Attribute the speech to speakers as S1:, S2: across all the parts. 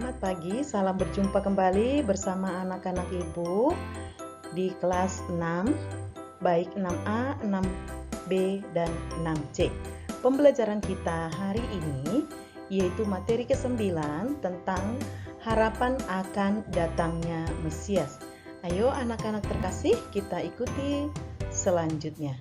S1: Selamat pagi, salam berjumpa kembali bersama anak-anak Ibu di kelas 6, baik 6A, 6B, dan 6C. Pembelajaran kita hari ini yaitu materi ke-9 tentang harapan akan datangnya Mesias. Ayo anak-anak terkasih, kita ikuti selanjutnya.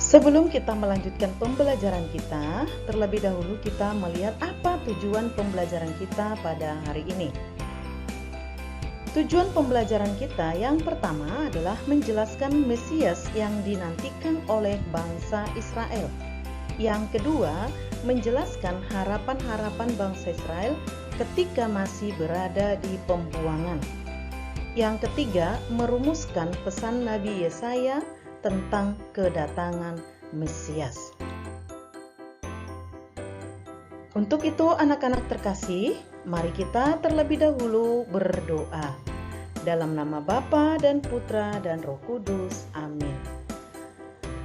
S1: Sebelum kita melanjutkan pembelajaran kita, terlebih dahulu kita melihat apa tujuan pembelajaran kita pada hari ini. Tujuan pembelajaran kita yang pertama adalah menjelaskan Mesias yang dinantikan oleh bangsa Israel. Yang kedua, menjelaskan harapan-harapan bangsa Israel ketika masih berada di pembuangan. Yang ketiga, merumuskan pesan Nabi Yesaya tentang kedatangan Mesias. Untuk itu anak-anak terkasih, mari kita terlebih dahulu berdoa. Dalam nama Bapa dan Putra dan Roh Kudus. Amin.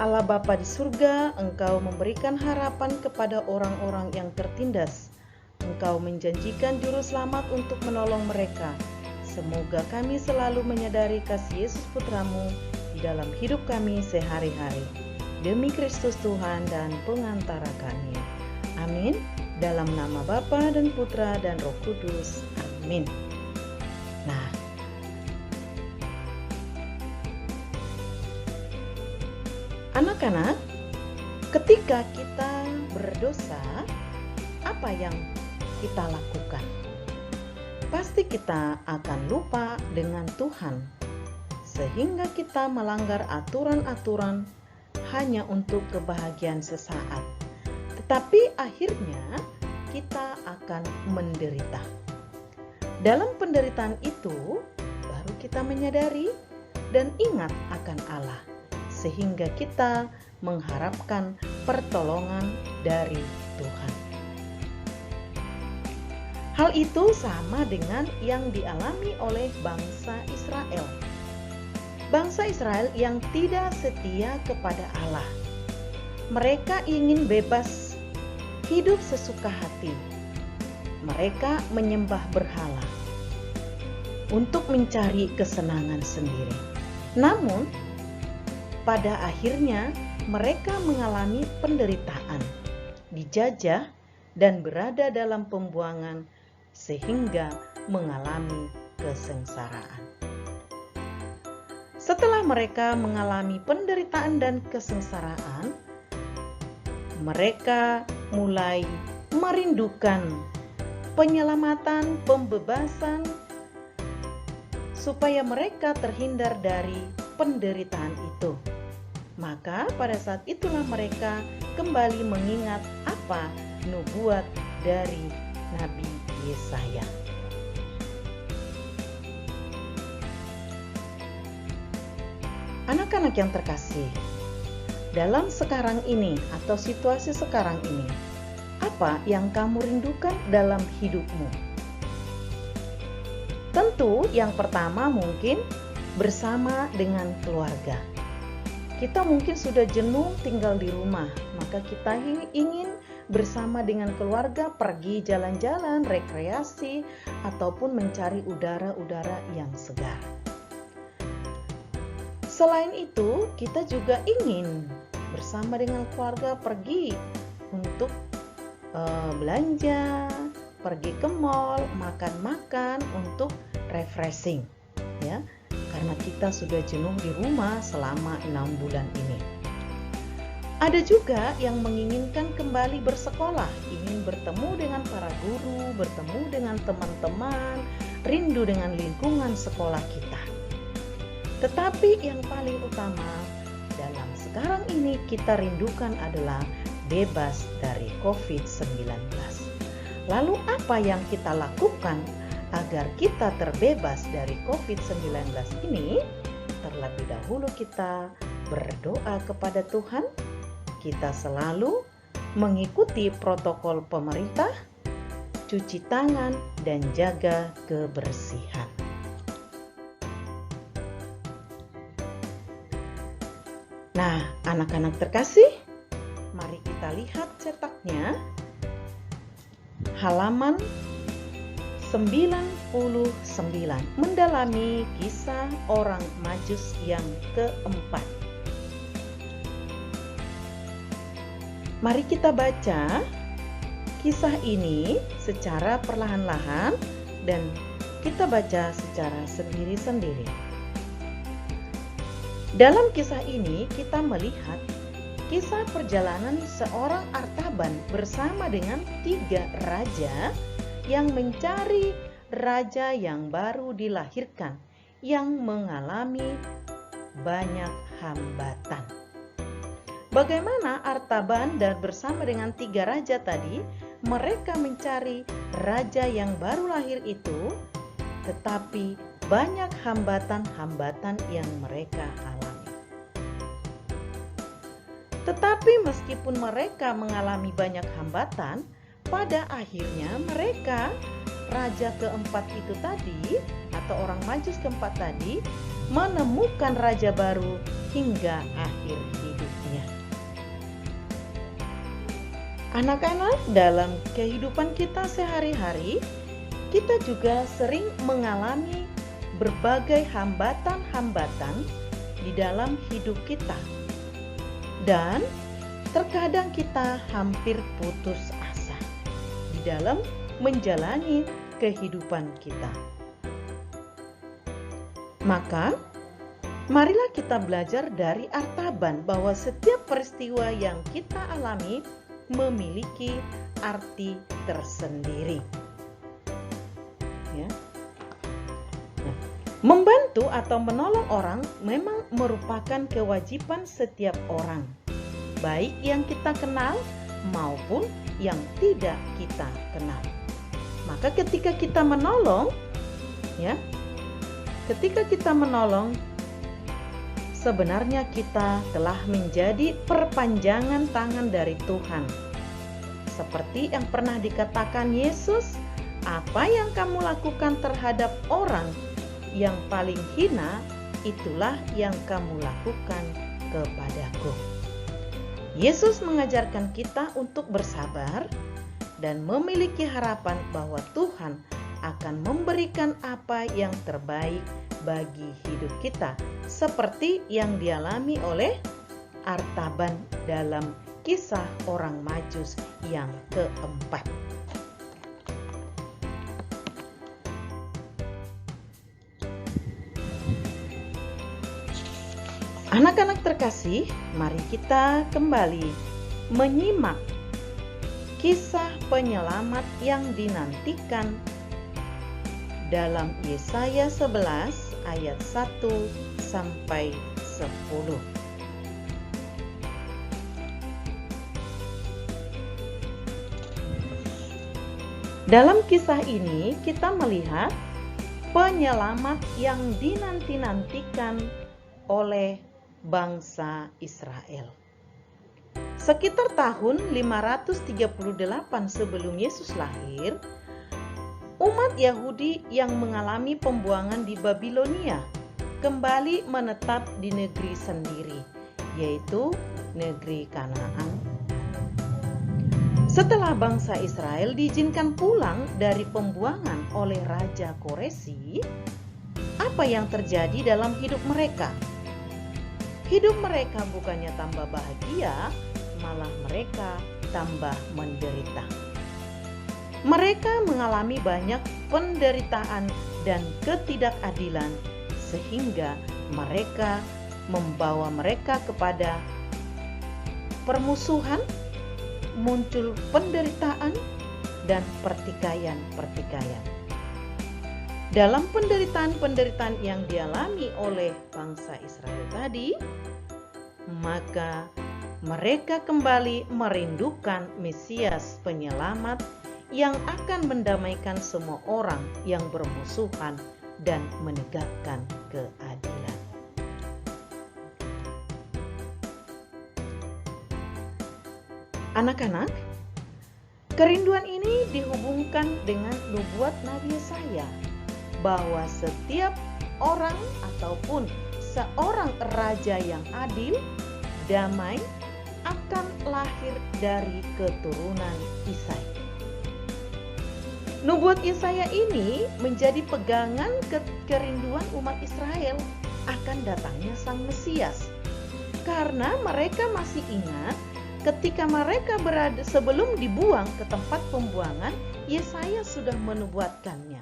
S1: Allah Bapa di surga, Engkau memberikan harapan kepada orang-orang yang tertindas. Engkau menjanjikan juru selamat untuk menolong mereka. Semoga kami selalu menyadari kasih Yesus Putramu di dalam hidup kami sehari-hari. Demi Kristus Tuhan dan pengantara kami. Amin. Dalam nama Bapa dan Putra dan Roh Kudus. Amin. Nah, anak-anak, ketika kita berdosa, apa yang kita lakukan? Pasti kita akan lupa dengan Tuhan, sehingga kita melanggar aturan-aturan hanya untuk kebahagiaan sesaat. Tetapi akhirnya kita akan menderita. Dalam penderitaan itu, baru kita menyadari dan ingat akan Allah, sehingga kita mengharapkan pertolongan dari Tuhan. Hal itu sama dengan yang dialami oleh bangsa Israel. Bangsa Israel yang tidak setia kepada Allah. Mereka ingin bebas, hidup sesuka hati. Mereka menyembah berhala untuk mencari kesenangan sendiri. Namun, pada akhirnya mereka mengalami penderitaan, dijajah, dan berada dalam pembuangan sehingga mengalami kesengsaraan. Setelah mereka mengalami penderitaan dan kesengsaraan, mereka mulai merindukan penyelamatan, pembebasan, supaya mereka terhindar dari penderitaan itu. Maka pada saat itulah mereka kembali mengingat apa nubuat dari Nabi Yesaya. Anak-anak yang terkasih, dalam sekarang ini atau situasi sekarang ini, apa yang kamu rindukan dalam hidupmu? Tentu yang pertama mungkin bersama dengan keluarga. Kita mungkin sudah jenuh tinggal di rumah, maka kita ingin bersama dengan keluarga pergi jalan-jalan, rekreasi, ataupun mencari udara-udara yang segar. Selain itu, kita juga ingin bersama dengan keluarga pergi untuk belanja, pergi ke mall, makan-makan untuk refreshing, ya. Karena kita sudah jenuh di rumah selama 6 bulan ini. Ada juga yang menginginkan kembali bersekolah, ingin bertemu dengan para guru, bertemu dengan teman-teman, rindu dengan lingkungan sekolah kita. Tetapi yang paling utama dalam sekarang ini kita rindukan adalah bebas dari COVID-19. Lalu apa yang kita lakukan agar kita terbebas dari COVID-19 ini? Terlebih dahulu kita berdoa kepada Tuhan. Kita selalu mengikuti protokol pemerintah, cuci tangan, dan jaga kebersihan. Nah, anak-anak terkasih, mari kita lihat cetak tepatnya halaman 99, mendalami kisah orang Majus yang keempat. Mari kita baca kisah ini secara perlahan-lahan dan kita baca secara sendiri-sendiri. Dalam kisah ini kita melihat kisah perjalanan seorang Artaban bersama dengan 3 raja yang mencari raja yang baru dilahirkan yang mengalami banyak hambatan. Bagaimana Artaban dan bersama dengan 3 raja tadi, mereka mencari raja yang baru lahir itu, tetapi banyak hambatan-hambatan yang mereka alami. Tetapi meskipun mereka mengalami banyak hambatan, pada akhirnya mereka, raja keempat itu tadi, atau orang Majus keempat tadi, menemukan raja baru hingga akhir hidupnya. Anak-anak, dalam kehidupan kita sehari-hari, kita juga sering mengalami berbagai hambatan-hambatan di dalam hidup kita. Dan terkadang kita hampir putus asa di dalam menjalani kehidupan kita. Maka, marilah kita belajar dari Artaban bahwa setiap peristiwa yang kita alami memiliki arti tersendiri. Ya. Nah, membantu atau menolong orang memang merupakan kewajiban setiap orang, baik yang kita kenal maupun yang tidak kita kenal. Maka ketika kita menolong, sebenarnya kita telah menjadi perpanjangan tangan dari Tuhan. Seperti yang pernah dikatakan Yesus, apa yang kamu lakukan terhadap orang yang paling hina, itulah yang kamu lakukan kepadaku. Yesus mengajarkan kita untuk bersabar dan memiliki harapan bahwa Tuhan akan memberikan apa yang terbaik bagi hidup kita, seperti yang dialami oleh Artaban dalam kisah orang Majus yang keempat. Anak-anak terkasih, mari kita kembali menyimak kisah penyelamat yang dinantikan dalam Yesaya 11 ayat 1 sampai 10. Dalam kisah ini kita melihat penyelamat yang dinanti-nantikan oleh bangsa Israel. Sekitar tahun 538 sebelum Yesus lahir, umat Yahudi yang mengalami pembuangan di Babilonia kembali menetap di negeri sendiri, yaitu negeri Kanaan. Setelah bangsa Israel diizinkan pulang dari pembuangan oleh Raja Koresi, apa yang terjadi dalam hidup mereka? Hidup mereka bukannya tambah bahagia, malah mereka tambah menderita. Mereka mengalami banyak penderitaan dan ketidakadilan, sehingga mereka membawa mereka kepada permusuhan, muncul penderitaan dan pertikaian-pertikaian. Dalam penderitaan-penderitaan yang dialami oleh bangsa Israel tadi, maka mereka kembali merindukan Mesias penyelamat yang akan mendamaikan semua orang yang bermusuhan dan menegakkan keadilan. Anak-anak, kerinduan ini dihubungkan dengan nubuat Nabi Yesaya bahwa setiap orang ataupun seorang raja yang adil, damai, akan lahir dari keturunan Isai. Nubuat Yesaya ini menjadi pegangan kerinduan umat Israel akan datangnya Sang Mesias. Karena mereka masih ingat ketika mereka berada sebelum dibuang ke tempat pembuangan, Yesaya sudah menubuatkannya.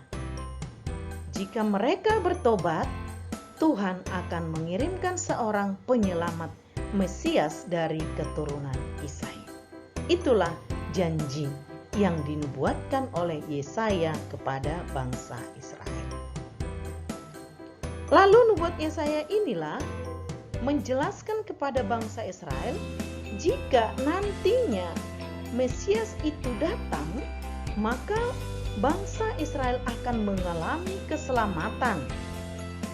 S1: Jika mereka bertobat, Tuhan akan mengirimkan seorang penyelamat Mesias dari keturunan Isai. Itulah janji yang dinubuatkan oleh Yesaya kepada bangsa Israel. Lalu nubuat Yesaya inilah menjelaskan kepada bangsa Israel jika nantinya Mesias itu datang, maka bangsa Israel akan mengalami keselamatan.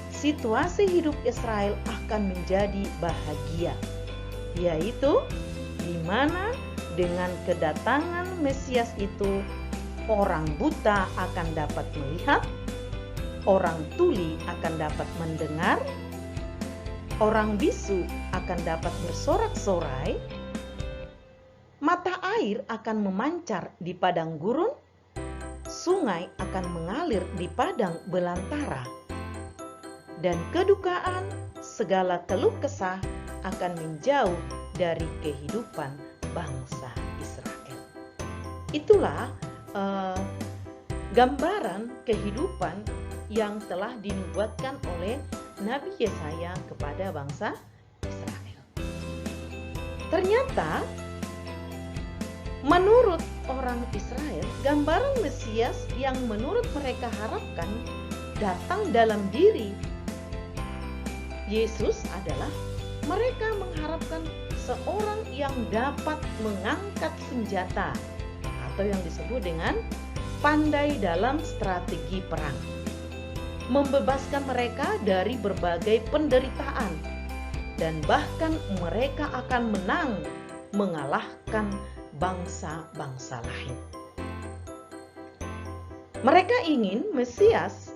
S1: Situasi hidup Israel akan menjadi bahagia, yaitu di mana dengan kedatangan Mesias itu orang buta akan dapat melihat, orang tuli akan dapat mendengar, orang bisu akan dapat bersorak-sorai, mata air akan memancar di padang gurun, sungai akan mengalir di padang belantara, dan kedukaan segala keluh kesah akan menjauh dari kehidupan bangsa Israel. Itulah gambaran kehidupan yang telah dinubuatkan oleh Nabi Yesaya kepada bangsa Israel. Ternyata menurut orang Israel, gambaran Mesias yang menurut mereka harapkan datang dalam diri Yesus adalah mereka mengharapkan seorang yang dapat mengangkat senjata atau yang disebut dengan pandai dalam strategi perang, membebaskan mereka dari berbagai penderitaan, dan bahkan mereka akan menang mengalahkan bangsa-bangsa lain. Mereka ingin Mesias,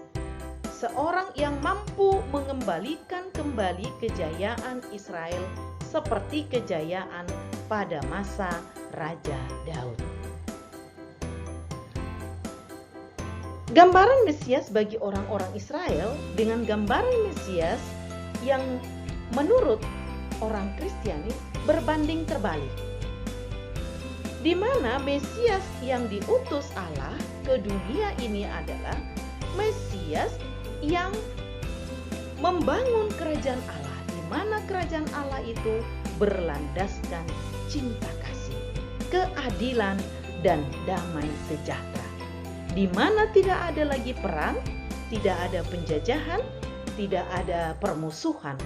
S1: seorang yang mampu mengembalikan kembali kejayaan Israel seperti kejayaan pada masa Raja Daud. Gambaran Mesias bagi orang-orang Israel dengan gambaran Mesias yang menurut orang Kristiani berbanding terbalik, di mana Mesias yang diutus Allah ke dunia ini adalah Mesias yang membangun kerajaan Allah, di mana kerajaan Allah itu berlandaskan cinta kasih, keadilan, dan damai sejahtera, di mana tidak ada lagi perang, tidak ada penjajahan, tidak ada permusuhan,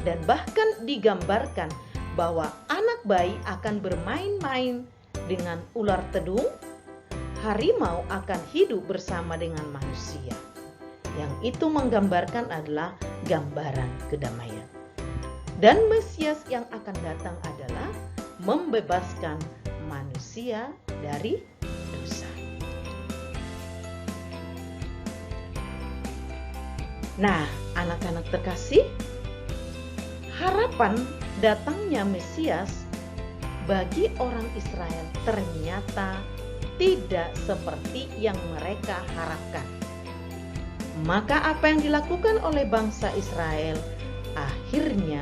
S1: dan bahkan digambarkan bahwa anak bayi akan bermain-main dengan ular tedung, harimau akan hidup bersama dengan manusia. Yang itu menggambarkan adalah gambaran kedamaian. Dan Mesias yang akan datang adalah membebaskan manusia dari dosa. Nah, anak-anak terkasih, harapan datangnya Mesias bagi orang Israel ternyata tidak seperti yang mereka harapkan. Maka apa yang dilakukan oleh bangsa Israel, akhirnya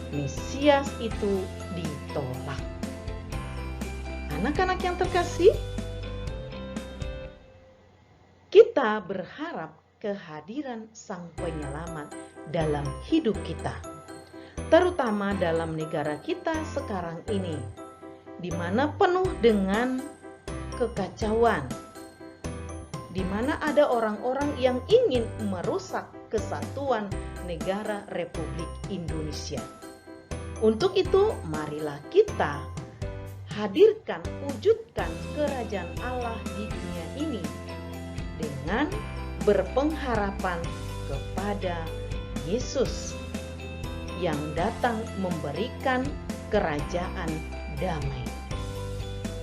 S1: Mesias itu ditolak. Anak-anak yang terkasih, kita berharap kehadiran Sang Penyelamat dalam hidup kita, terutama dalam negara kita sekarang ini, di mana penuh dengan kekacauan, di mana ada orang-orang yang ingin merusak kesatuan negara Republik Indonesia. Untuk itu, marilah kita hadirkan, wujudkan kerajaan Allah di dunia ini dengan berpengharapan kepada Yesus yang datang memberikan kerajaan damai.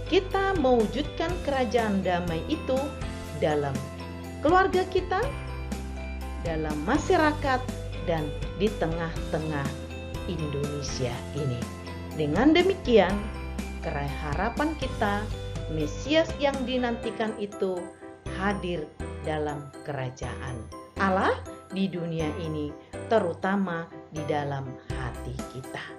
S1: Kita mewujudkan kerajaan damai itu dalam keluarga kita, dalam masyarakat, dan di tengah-tengah Indonesia ini. Dengan demikian, harapan kita, Mesias yang dinantikan itu hadir dalam kerajaan Allah di dunia ini, terutama di dalam hati kita.